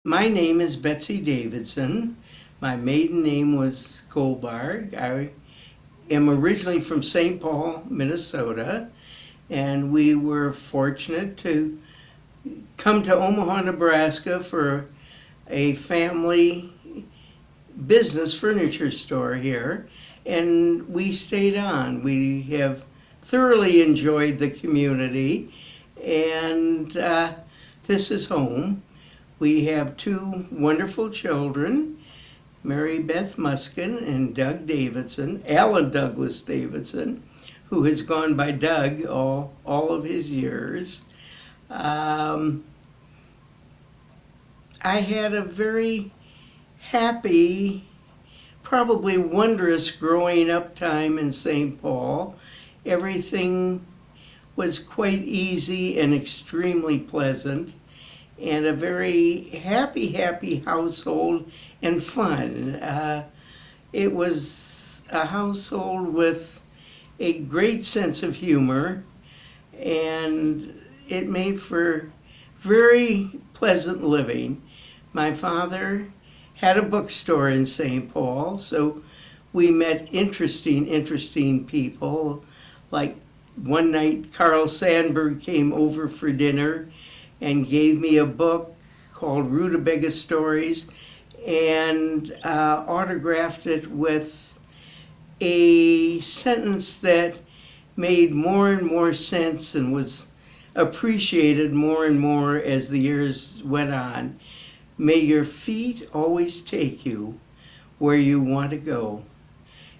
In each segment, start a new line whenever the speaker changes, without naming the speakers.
My name is Betsy Davidson. My maiden name was Goldberg. I am originally from St. Paul, Minnesota, and we were fortunate to come to Omaha, Nebraska for a family business furniture store here, and we stayed on. We have thoroughly enjoyed the community, and this is home. We have two wonderful children, Mary Beth Muskin and Doug Davidson, Alan Douglas Davidson, who has gone by Doug all of his years. Um, I had a very happy, probably wondrous growing up time in St. Paul. Everything was quite easy and extremely pleasant, and a very happy household and fun. It was a household with a great sense of humor, and it made for very pleasant living. My father had a bookstore in St. Paul, so we met interesting people. Like one night, Carl Sandburg came over for dinner and gave me a book called Rutabaga Stories and autographed it with a sentence that made more and more sense and was appreciated more and more as the years went on. May your feet always take you where you want to go.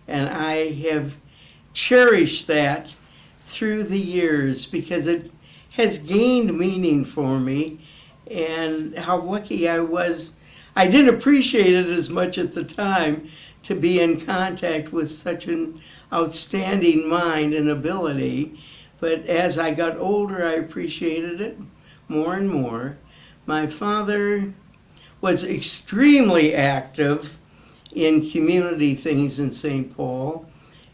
And I have cherished that through the years because it has gained meaning for me, and how lucky I was. I didn't appreciate it as much at the time to be in contact with such an outstanding mind and ability, but as I got older, I appreciated it more and more. My father was extremely active in community things in St. Paul.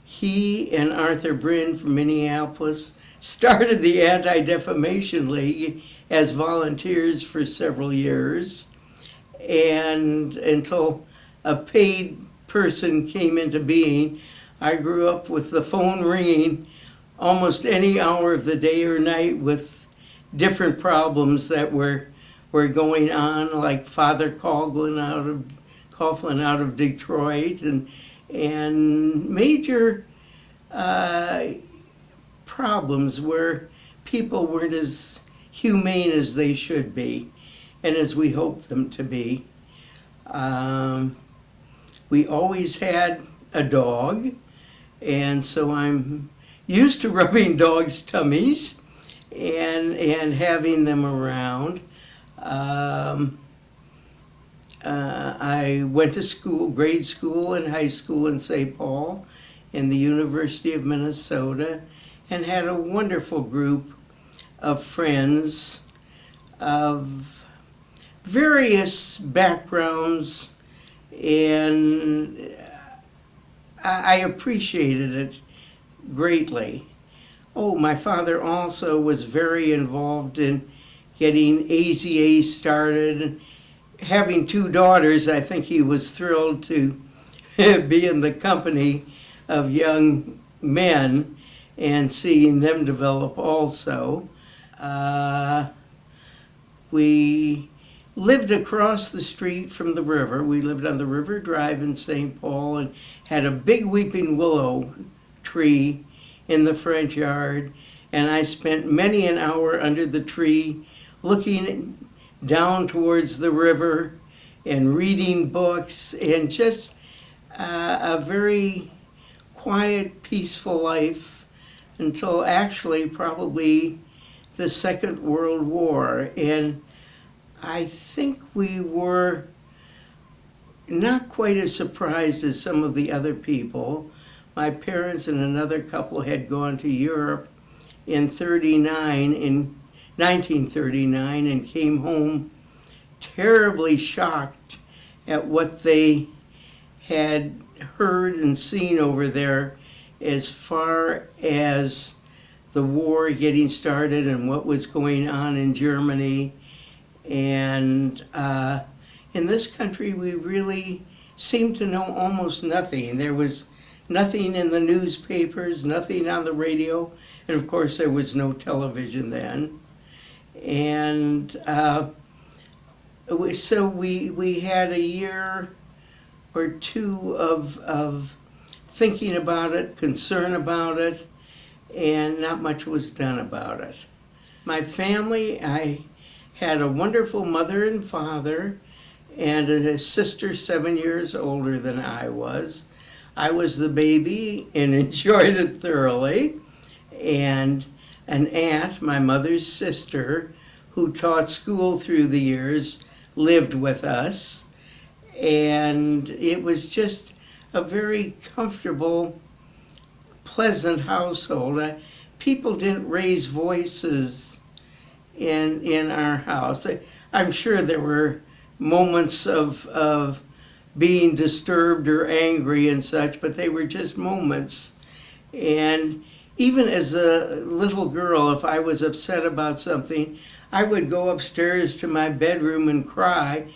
He and Arthur Bryn from Minneapolis started the Anti-Defamation League as volunteers for several years, and until a paid person came into being. I grew up with the phone ringing almost any hour of the day or night with different problems that were going on, like Father Coughlin out of Detroit, and major problems where people weren't as humane as they should be and as we hoped them to be. We always had a dog, and so I'm used to rubbing dogs' tummies and having them around. I went to school, grade school and high school in St. Paul and the University of Minnesota, and had a wonderful group of friends of various backgrounds, and I appreciated it greatly. Oh, my father also was very involved in getting AZA started. Having two daughters, I think he was thrilled to be in the company of young men and seeing them develop also. We lived across the street from the river. We lived on the River Drive in St. Paul and had a big weeping willow tree in the front yard. And I spent many an hour under the tree looking down towards the river and reading books, and just a very quiet, peaceful life until actually probably the Second World War. And I think we were not quite as surprised as some of the other people. My parents and another couple had gone to Europe in 1939, and came home terribly shocked at what they had heard and seen over there as far as the war getting started and what was going on in Germany. And in this country we really seemed to know almost nothing. There was nothing in the newspapers, nothing on the radio, and of course there was no television then. And so we had a year or two of thinking about it, concern about it, and not much was done about it. My family, I had a wonderful mother and father and a sister 7 years older than I was. I was the baby and enjoyed it thoroughly. And an aunt, my mother's sister, who taught school through the years, lived with us. And it was just a very comfortable, pleasant household. People didn't raise voices in our house. I'm sure there were moments of being disturbed or angry and such, but they were just moments. And even as a little girl, if I was upset about something, I would go upstairs to my bedroom and cry.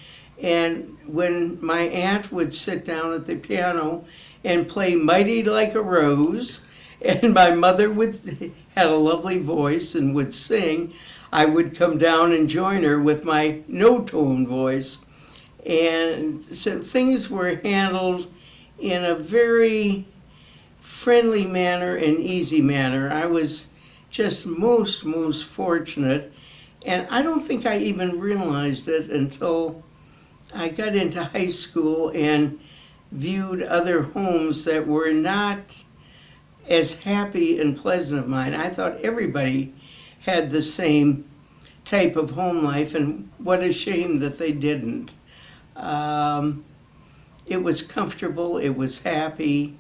And when my aunt would sit down at the piano and play Mighty Like a Rose, and my mother had a lovely voice and would sing, I would come down and join her with my no-tone voice. And so things were handled in a very friendly manner and easy manner. I was just most fortunate. And I don't think I even realized it until I got into high school and viewed other homes that were not as happy and pleasant of mine. I thought everybody had the same type of home life, and what a shame that they didn't. It was comfortable, it was happy,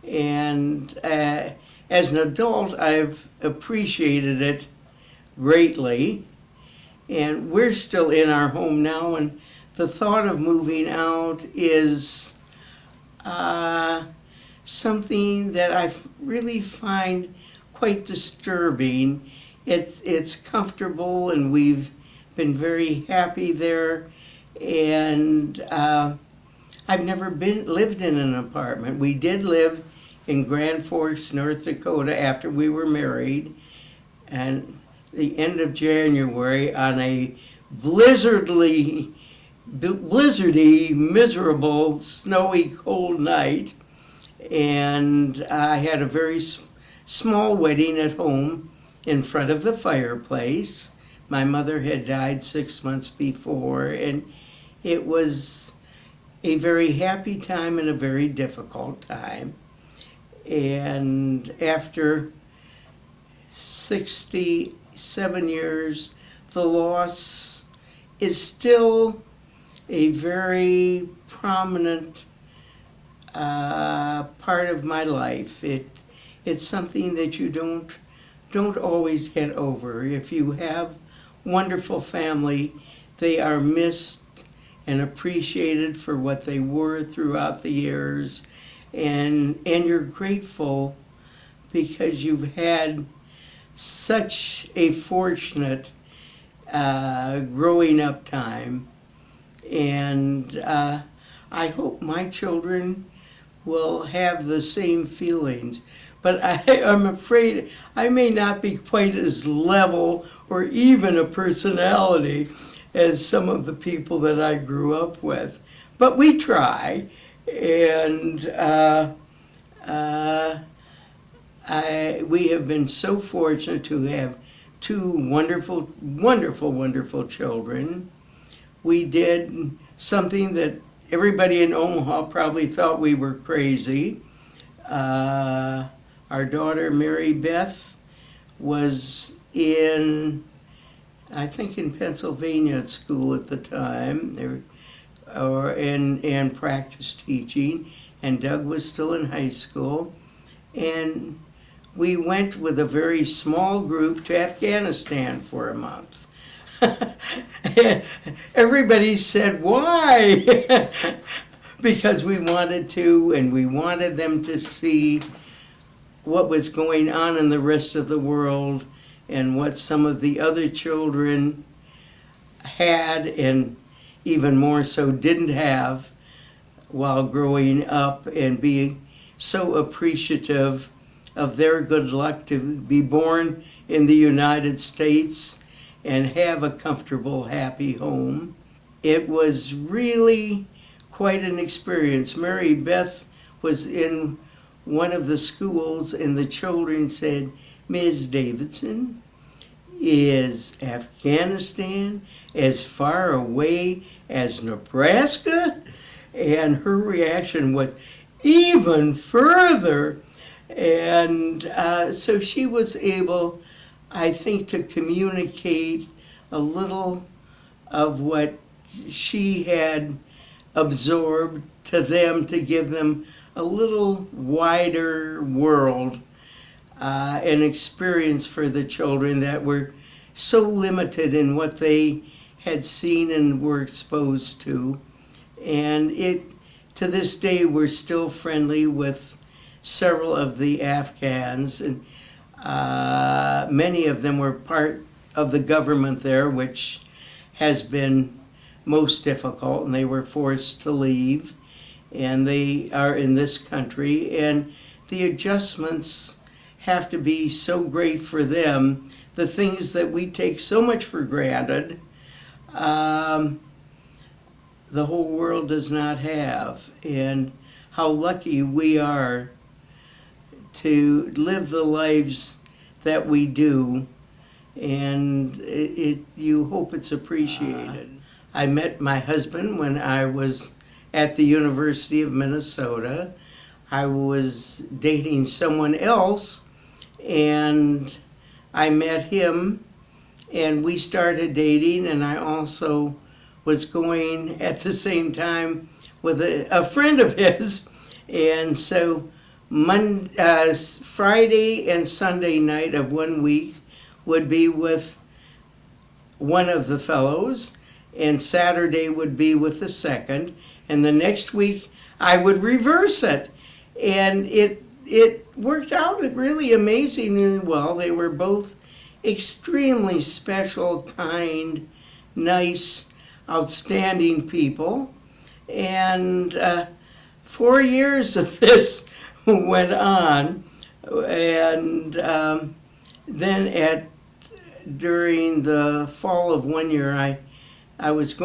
and as an adult, I've appreciated it greatly. And we're still in our home now, and the thought of moving out is something that I really find quite disturbing. It's comfortable, and we've been very happy there. And I've never lived in an apartment. We did live in Grand Forks, North Dakota, after we were married, and the end of January on a blizzardy, miserable, snowy, cold night. And I had a very small wedding at home in front of the fireplace. My mother had died 6 months before, and it was a very happy time and a very difficult time. And after 67 years, the loss is still a very prominent part of my life. It's something that you don't always get over. If you have wonderful family, they are missed and appreciated for what they were throughout the years, and you're grateful because you've had such a fortunate growing up time. And I hope my children will have the same feelings. But I'm afraid I may not be quite as level or even a personality as some of the people that I grew up with. But we try, and we have been so fortunate to have two wonderful children. We did something that everybody in Omaha probably thought we were crazy. Our daughter, Mary Beth, was in Pennsylvania at school at the time, and practice teaching, and Doug was still in high school. And we went with a very small group to Afghanistan for a month. Everybody said, why? Because we wanted to, and we wanted them to see what was going on in the rest of the world and what some of the other children had and even more so, didn't have while growing up, and be so appreciative of their good luck to be born in the United States and have a comfortable, happy home. It was really quite an experience. Mary Beth was in one of the schools, and the children said, "Ms. Davidson, is Afghanistan as far away as Nebraska?" And her reaction was, "Even further." And so she was able, I think, to communicate a little of what she had absorbed to them, to give them a little wider world, an experience for the children that were so limited in what they had seen and were exposed to. And to this day, we're still friendly with several of the Afghans, and many of them were part of the government there, which has been most difficult, and they were forced to leave, and they are in this country, and the adjustments have to be so great for them. The things that we take so much for granted, the whole world does not have, and how lucky we are to live the lives that we do, and you hope it's appreciated. I met my husband when I was at the University of Minnesota. I was dating someone else, and I met him, and we started dating, and I also was going at the same time with a friend of his. And so Friday and Sunday night of one week would be with one of the fellows, and Saturday would be with the second, and the next week I would reverse it. And it worked out really amazingly well. They were both extremely special, kind, nice, outstanding people. And 4 years of this went on, and then during the fall of one year, I was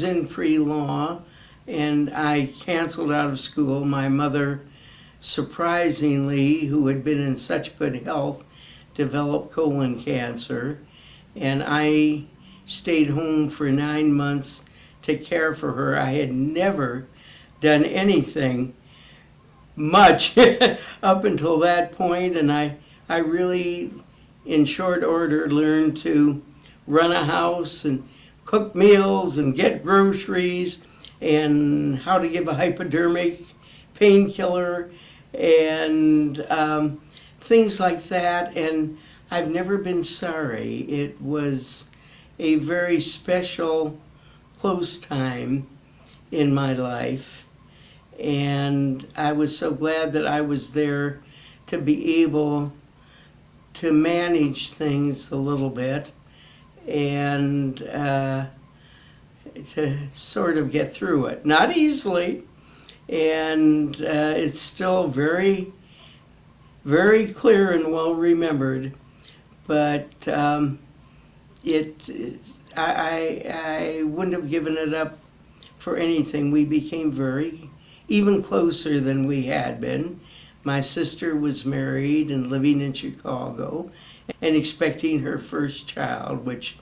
in pre-law, and I canceled out of school. My mother, surprisingly, who had been in such good health, developed colon cancer, and I stayed home for 9 months to care for her. I had never done anything much up until that point, and I really, in short order, learned to run a house and cook meals and get groceries, and how to give a hypodermic painkiller, and things like that. And I've never been sorry. It was a very special, close time in my life, and I was so glad that I was there to be able to manage things a little bit, and to sort of get through it. Not easily, and it's still very, very clear and well remembered, but I wouldn't have given it up for anything. We became even closer than we had been. My sister was married and living in Chicago and expecting her first child, which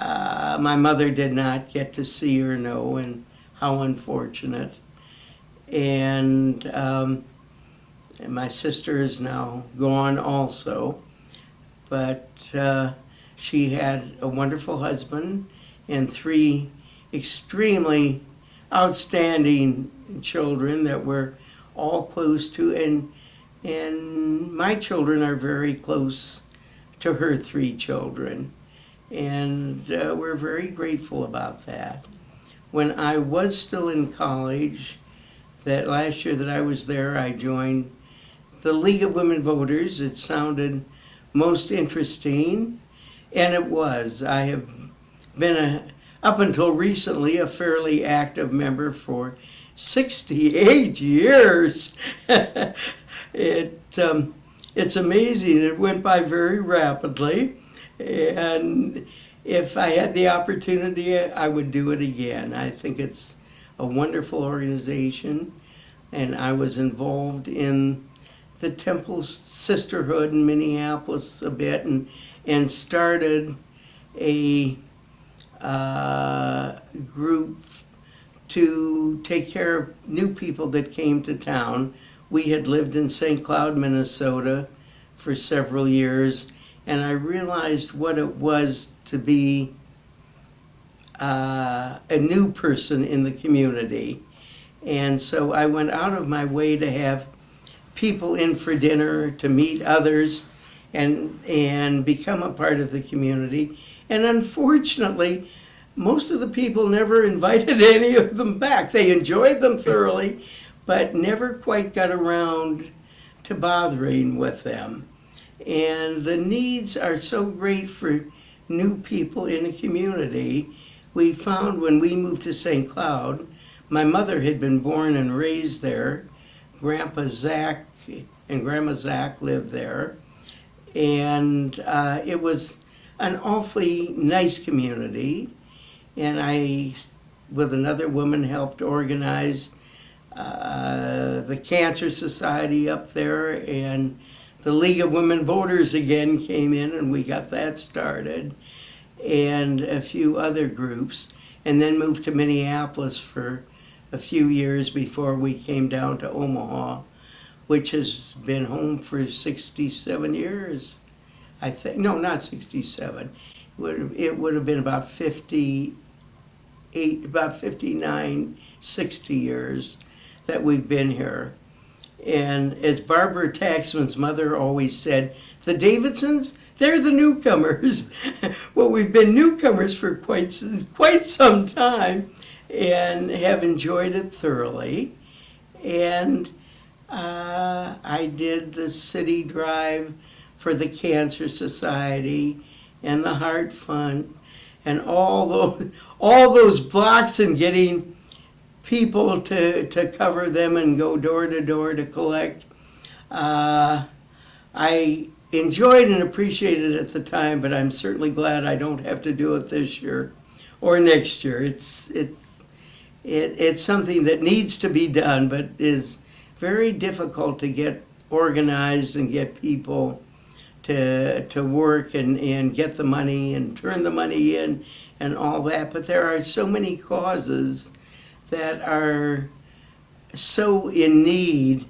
my mother did not get to see or know, and how unfortunate. And my sister is now gone also, but she had a wonderful husband and 3 extremely outstanding children that we're all close to, and my children are very close to her 3 children, and we're very grateful about that. When I was still in college, that last year that I was there, I joined the League of Women Voters. It sounded most interesting, and it was. I have been up until recently, a fairly active member for 68 years. It's amazing. It went by very rapidly, and if I had the opportunity, I would do it again. I think it's a wonderful organization, and I was involved in the Temple Sisterhood in Minneapolis a bit, and started a group to take care of new people that came to town. We had lived in St. Cloud, Minnesota for several years, and I realized what it was to be a new person in the community. And so I went out of my way to have people in for dinner, to meet others, and become a part of the community. And unfortunately, most of the people never invited any of them back. They enjoyed them thoroughly, but never quite got around to bothering with them. And the needs are so great for new people in a community. We found when we moved to St. Cloud, my mother had been born and raised there. Grandpa Zach and Grandma Zach lived there. And it was an awfully nice community. And I, with another woman, helped organize the Cancer Society up there, and the League of Women Voters again came in, and we got that started, and a few other groups, and then moved to Minneapolis for a few years before we came down to Omaha, which has been home for 67 years, I think. No, not 67. It would have been about 59, 60 years that we've been here. And as Barbara Taxman's mother always said, the Davidsons, they're the newcomers. Well, we've been newcomers for quite some time and have enjoyed it thoroughly. And I did the city drive for the Cancer Society and the Heart Fund, and all those blocks, and getting people to cover them and go door to door to collect. I enjoyed and appreciated it at the time, but I'm certainly glad I don't have to do it this year or next year. It's something that needs to be done, but is very difficult to get organized and get people to work and get the money and turn the money in and all that. But there are so many causes that are so in need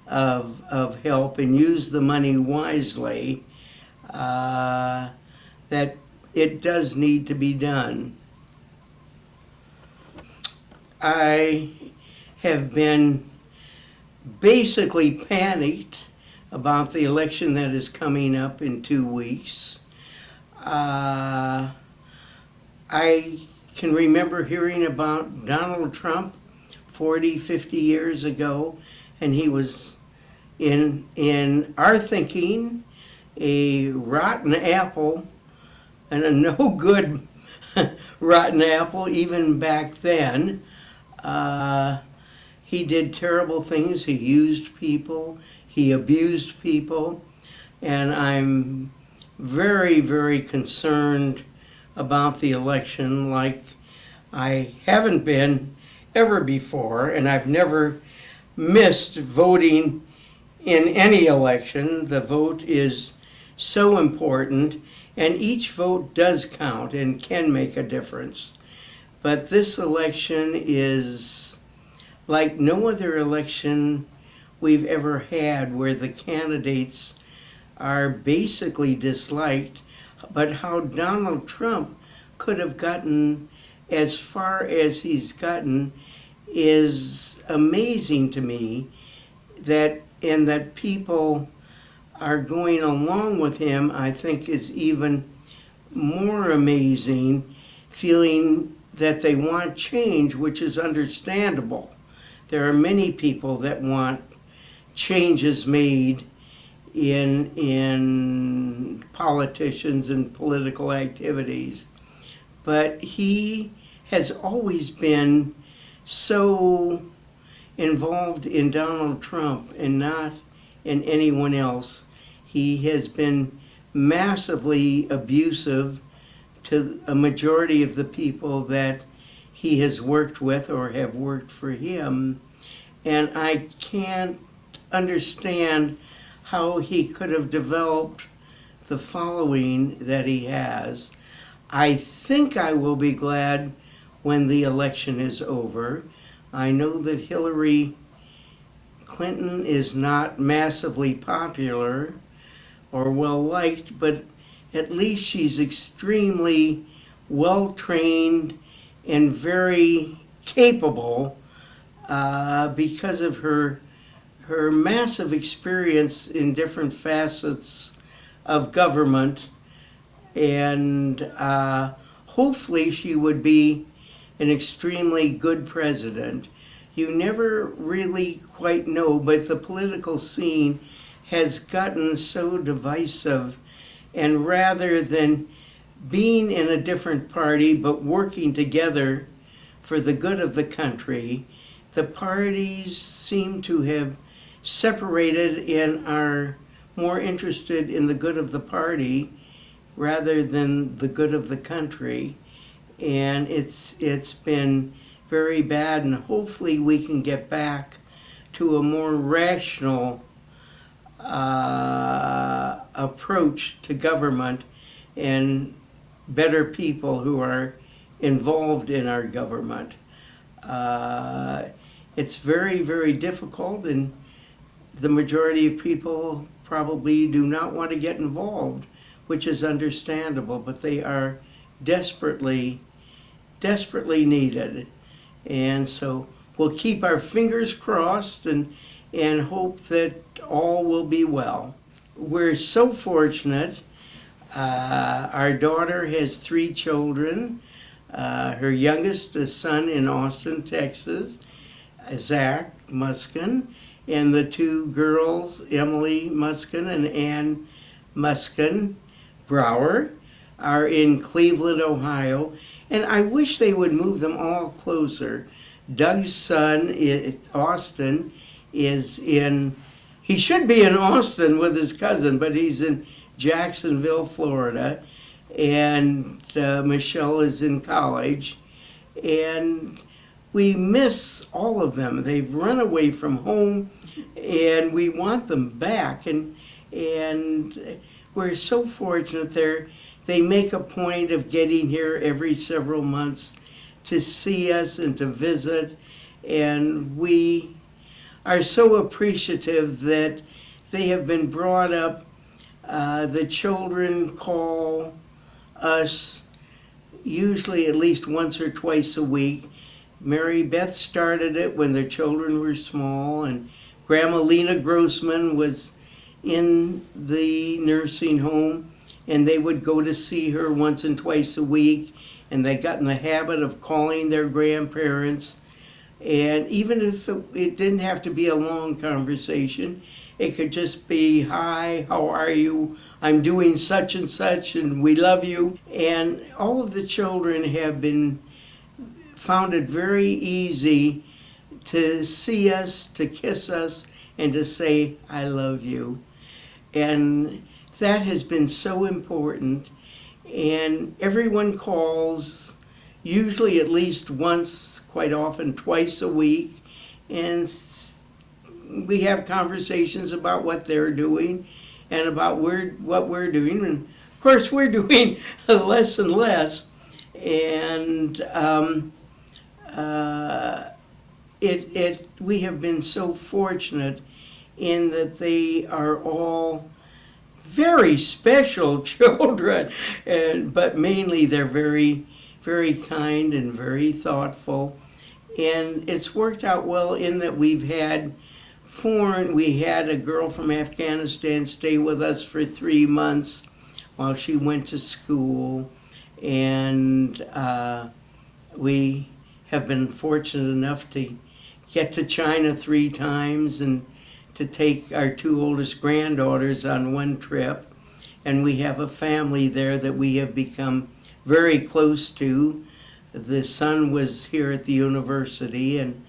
of help, and use the money wisely, that it does need to be done. I have been basically panicked about the election that is coming up in 2 weeks. I can remember hearing about Donald Trump 40, 50 years ago, and he was, in our thinking, a rotten apple, and a no good rotten apple even back then. He did terrible things. He used people. He abused people. And I'm very, very concerned about the election, like I haven't been ever before, and I've never missed voting in any election. The vote is so important, and each vote does count and can make a difference. But this election is like no other election we've ever had, where the candidates are basically disliked. But how Donald Trump could have gotten as far as he's gotten is amazing to me, and that people are going along with him, I think, is even more amazing, feeling that they want change, which is understandable. There are many people that want changes made in politicians and political activities. but he has always been so involved in Donald Trump and not in anyone else. He has been massively abusive to a majority of the people that he has worked with or have worked for him. And I can't understand how he could have developed the following that he has. I think I will be glad when the election is over. I know that Hillary Clinton is not massively popular or well liked, but at least she's extremely well trained and very capable because of her massive experience in different facets of government, and hopefully she would be an extremely good president. You never really quite know, but the political scene has gotten so divisive, and rather than being in a different party but working together for the good of the country, the parties seem to have separated and are more interested in the good of the party rather than the good of the country. And it's been very bad, and hopefully we can get back to a more rational approach to government and better people who are involved in our government. It's very, very difficult, and the majority of people probably do not want to get involved, which is understandable, but they are desperately needed. And so we'll keep our fingers crossed and hope that all will be well. We're so fortunate. Our daughter has 3 children. Her youngest, a son in Austin, Texas, Zach Muskin, and the 2 girls, Emily Muskin and Ann Muskin Brower, are in Cleveland, Ohio. And I wish they would move them all closer. Doug's son, Austin, is in, he should be in Austin with his cousin, but he's in Jacksonville, Florida. And Michelle is in college. And we miss all of them. They've run away from home, and we want them back. And we're so fortunate they make a point of getting here every several months to see us and to visit. And we are so appreciative that they have been brought up. The children call us usually at least once or twice a week. Mary Beth started it when their children were small, and Grandma Lena Grossman was in the nursing home, and they would go to see her once and twice a week, and they got in the habit of calling their grandparents. And even if it didn't have to be a long conversation, it could just be, "Hi, how are you? I'm doing such and such, and we love you." And all of the children have found it very easy to see us, to kiss us, and to say, "I love you." And that has been so important. And everyone calls, usually at least once, quite often twice a week. And we have conversations about what they're doing and about what we're doing. And of course, we're doing less and less. And we have been so fortunate in that they are all very special children, but mainly they're very, very kind and very thoughtful. And it's worked out well in that we had a girl from Afghanistan stay with us for 3 months while she went to school. And we have been fortunate enough to get to China 3 times and to take our 2 oldest granddaughters on one trip. And we have a family there that we have become very close to. The son was here at the university, and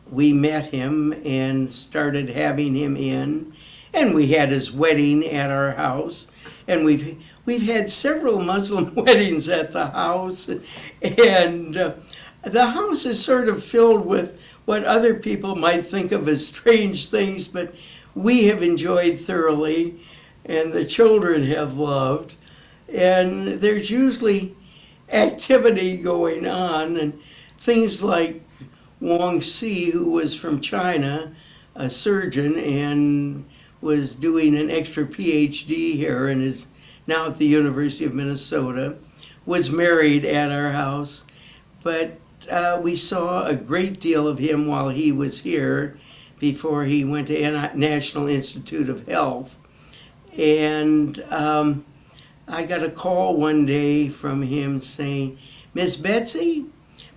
we met him and started having him in, and we had his wedding at our house, and we've had several Muslim weddings at the house, and the house is sort of filled with what other people might think of as strange things, but we have enjoyed thoroughly, and the children have loved, and there's usually activity going on, and things like Wang Xi, who was from China, a surgeon, and was doing an extra PhD here and is now at the University of Minnesota, was married at our house. But we saw a great deal of him while he was here before he went to National Institute of Health. And I got a call one day from him saying, "Miss Betsy,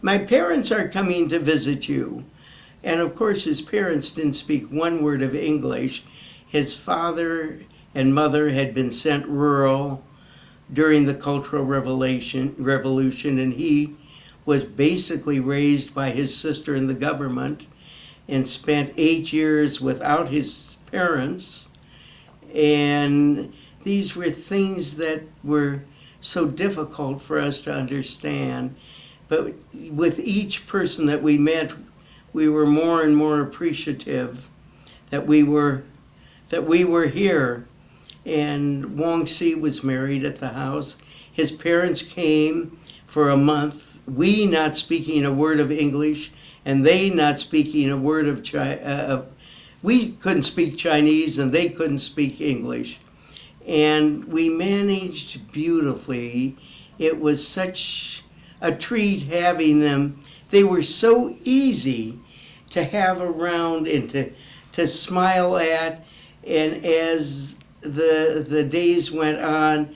my parents are coming to visit you." And of course his parents didn't speak one word of English. His father and mother had been sent rural during the Cultural Revolution, and he was basically raised by his sister in the government and spent 8 years without his parents. And these were things that were so difficult for us to understand. But with each person that we met, we were more and more appreciative that we were here. And Wang Xi was married at the house. His parents came for a month, we not speaking a word of English, and they not speaking a word of Chinese. We couldn't speak Chinese, and they couldn't speak English. And we managed beautifully. It was such a treat having them. They were so easy to have around and to smile at. And as the days went on,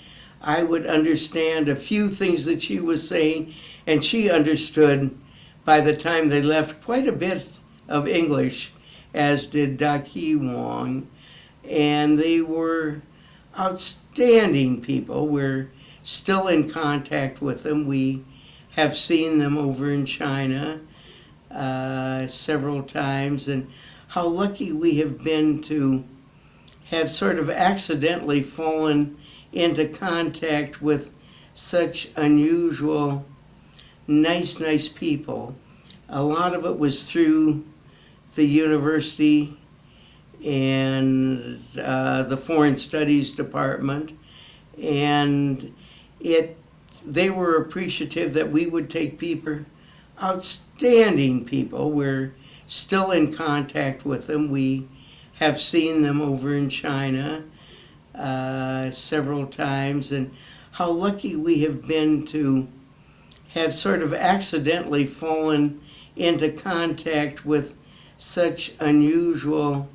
I would understand a few things that she was saying, and she understood by the time they left quite a bit of English, as did Daki Wong. And they were outstanding people. We're still in contact with them. We have seen them over in China several times, and how lucky we have been to have sort of accidentally fallen into contact with such unusual, nice people. A lot of it was through the university and the Foreign Studies Department, and they were appreciative that we would take people, outstanding people. We're still in contact with them. We have seen them over in China several times, and how lucky we have been to have sort of accidentally fallen into contact with such unusual,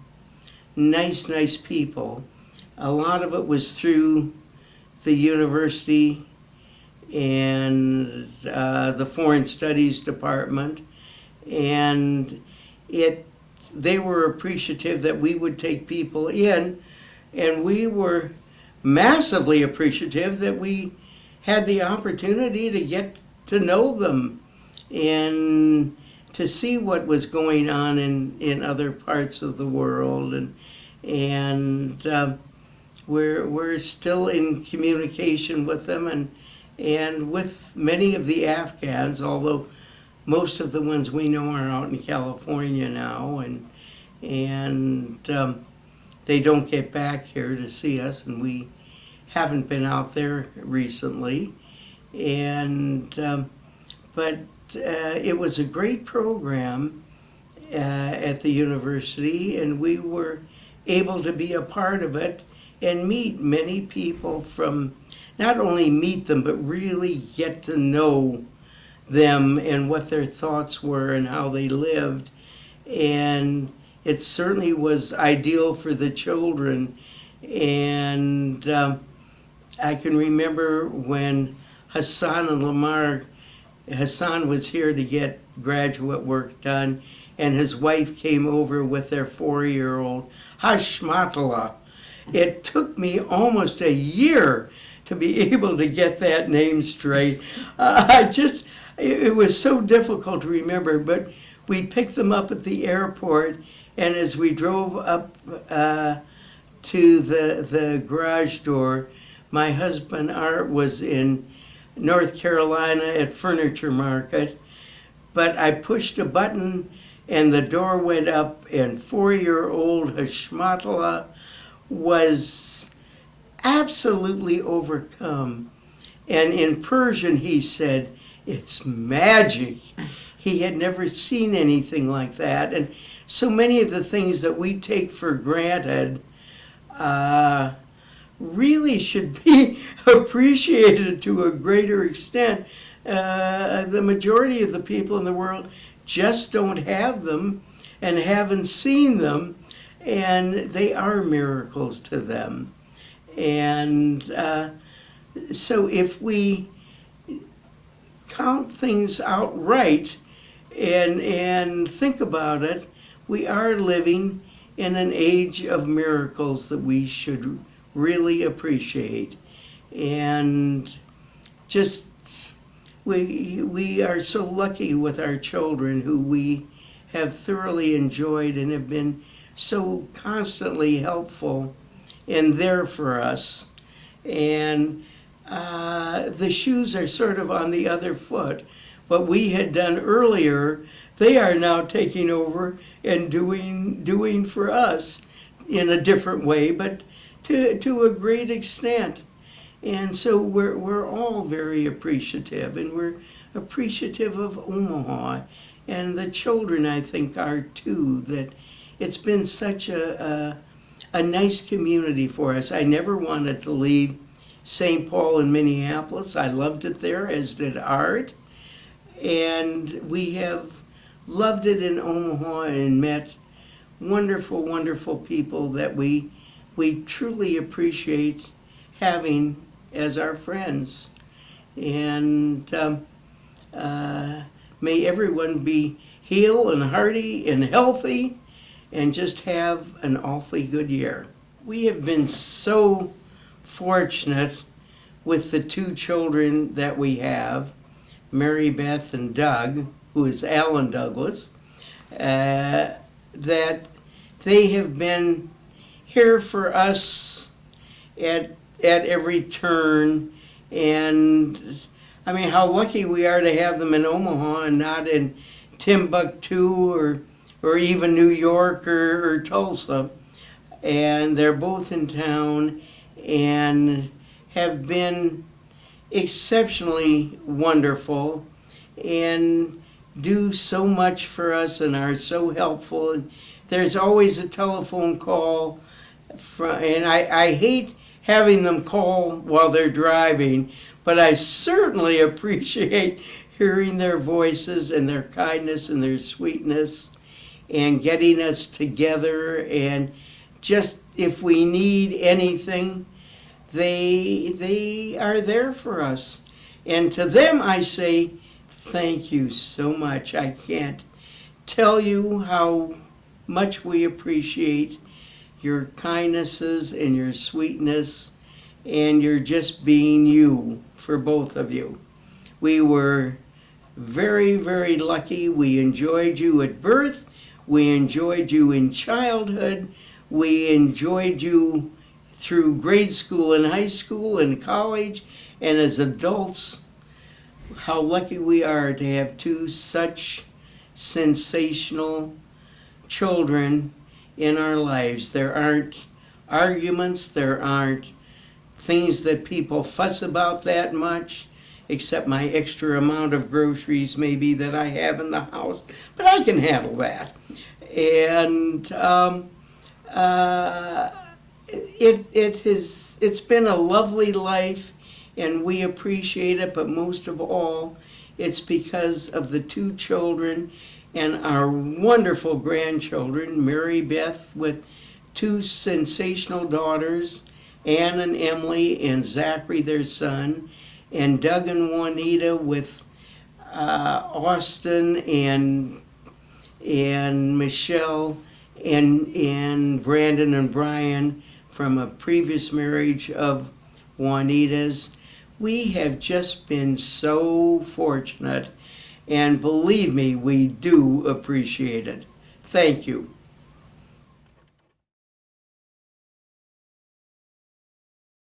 nice people. A lot of it was through the university and the Foreign Studies Department, and they were appreciative that we would take people in, and we were massively appreciative that we had the opportunity to get to know them and to see what was going on in other parts of the world, and we're still in communication with them and with many of the Afghans, although most of the ones we know are out in California now, and they don't get back here to see us, and we haven't been out there recently. But it was a great program at the university, and we were able to be a part of it and meet many people not only meet them, but really get to know them and what their thoughts were and how they lived. And it certainly was ideal for the children. And I can remember when Hassan and Lamar, Hassan was here to get graduate work done, and his wife came over with their 4-year-old, Hashmatullah. It took me almost a year to be able to get that name straight. It was so difficult to remember, but we picked them up at the airport, and as we drove up to the garage door, my husband Art was in North Carolina at Furniture Market, but I pushed a button and the door went up, and 4-year-old Hashmatala was absolutely overcome. And in Persian he said, "It's magic." He had never seen anything like that. And so many of the things that we take for granted really should be appreciated to a greater extent. The majority of the people in the world just don't have them and haven't seen them, and they are miracles to them. And so if we count things out right and think about it, we are living in an age of miracles that we should really appreciate. And just we are so lucky with our children, who we have thoroughly enjoyed and have been so constantly helpful and there for us. And the shoes are sort of on the other foot. What we had done earlier, they are now taking over and doing for us in a different way, but to a great extent. And so we're all very appreciative, and we're appreciative of Omaha. And the children, I think, are too, that it's been such a nice community for us. I never wanted to leave St. Paul and Minneapolis. I loved it there, as did Art. And we have loved it in Omaha and met wonderful, wonderful people that we truly appreciate having as our friends. And may everyone be healed and hearty and healthy and just have an awfully good year. We have been so fortunate with the 2 children that we have, Mary Beth and Doug, who is Alan Douglas, that they have been here for us at every turn. And I mean, how lucky we are to have them in Omaha and not in Timbuktu or even New York or Tulsa. And they're both in town and have been exceptionally wonderful and do so much for us and are so helpful. And there's always a telephone call and I hate having them call while they're driving, but I certainly appreciate hearing their voices and their kindness and their sweetness and getting us together. And just if we need anything, they are there for us. And to them I say, thank you so much. I can't tell you how much we appreciate your kindnesses and your sweetness and your just being you for both of you. We were very, very lucky. We enjoyed you at birth. We enjoyed you in childhood. We enjoyed you through grade school and high school and college. And as adults, how lucky we are to have 2 such sensational children in our lives. There aren't arguments, there aren't things that people fuss about that much, except my extra amount of groceries maybe that I have in the house, but I can handle that. And it's been a lovely life, and we appreciate it, but most of all, it's because of the 2 children and our wonderful grandchildren, Mary Beth with 2 sensational daughters, Anne and Emily, and Zachary, their son, and Doug and Juanita with Austin and Michelle and Brandon and Brian from a previous marriage of Juanitas. We have just been so fortunate, and believe me, we do appreciate it. Thank you.